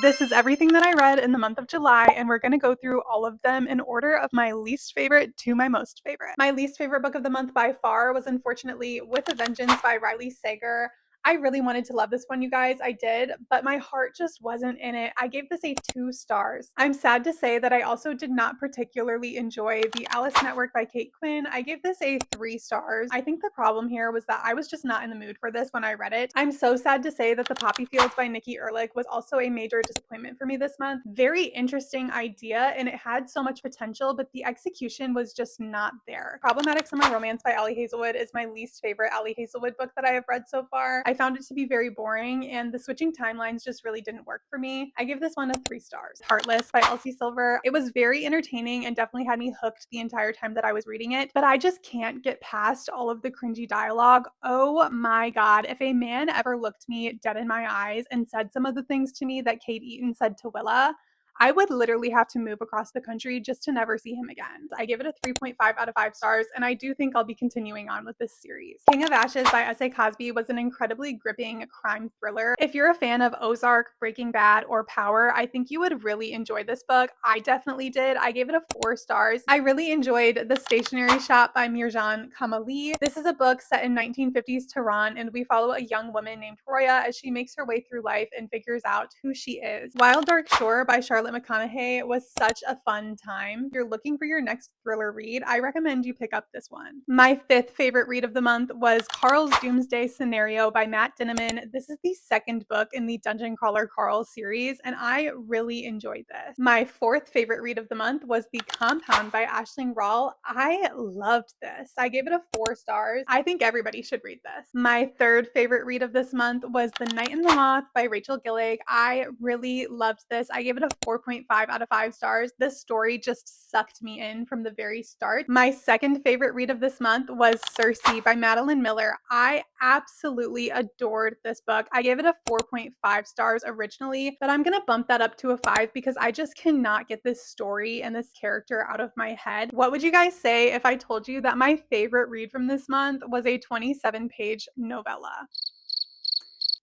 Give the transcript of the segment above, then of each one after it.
This is everything that I read in the month of July, and we're going to go through all of them in order of my least favorite to my most favorite. My least favorite book of the month by far was unfortunately With a Vengeance by Riley Sager. I really wanted to love this one, you guys. I did, but my heart just wasn't in it. I gave this a 2 stars. I'm sad to say that I also did not particularly enjoy The Alice Network by Kate Quinn. I gave this a 3 stars. I think the problem here was that I was just not in the mood for this when I read it. I'm so sad to say that The Poppy Fields by Nikki Erlick was also a major disappointment for me this month. Very interesting idea, and it had so much potential, but the execution was just not there. Problematic Summer Romance by Allie Hazelwood is my least favorite Allie Hazelwood book that I have read so far. I found it to be very boring, and the switching timelines just really didn't work for me. I give this one a 3 stars. Heartless by Elsie Silver. It was very entertaining and definitely had me hooked the entire time that I was reading it, but I just can't get past all of the cringy dialogue. Oh my god, if a man ever looked me dead in my eyes and said some of the things to me that Kate Eaton said to Willa, I would literally have to move across the country just to never see him again. I give it a 3.5 out of 5 stars, and I do think I'll be continuing on with this series. King of Ashes by S.A. Cosby was an incredibly gripping crime thriller. If you're a fan of Ozark, Breaking Bad, or Power, I think you would really enjoy this book. I definitely did. I gave it a 4 stars. I really enjoyed The Stationery Shop by Marjan Kamali. This is a book set in 1950s Tehran, and we follow a young woman named Roya as she makes her way through life and figures out who she is. Wild Dark Shore by Charlotte McConaghy was such a fun time. If you're looking for your next thriller read, I recommend you pick up this one. My 5th favorite read of the month was Carl's Doomsday Scenario by Matt Dinniman. This is the 2nd book in the Dungeon Crawler Carl series, and I really enjoyed this. My 4th favorite read of the month was The Compound by Aisling Rawle. I loved this. I gave it a 4 stars. I think everybody should read this. My 3rd favorite read of this month was The Night and the Moth by Rachel Gillig. I really loved this. I gave it a 4.5 out of 5 stars. This story just sucked me in from the very start. My 2nd favorite read of this month was Circe by Madeline Miller. I absolutely adored this book. I gave it a 4.5 stars originally, but I'm gonna bump that up to a 5 because I just cannot get this story and this character out of my head. What would you guys say if I told you that my favorite read from this month was a 27-page novella?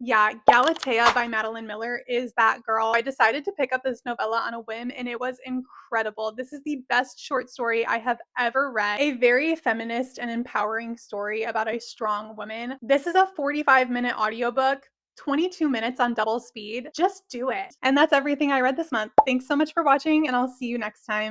Yeah, Galatea by Madeline Miller is that girl. I decided to pick up this novella on a whim, and it was incredible. This is the best short story I have ever read. A very feminist and empowering story about a strong woman. This is a 45-minute audiobook. 22 minutes on double speed. Just do it. And that's everything I read this month. Thanks so much for watching, and I'll see you next time.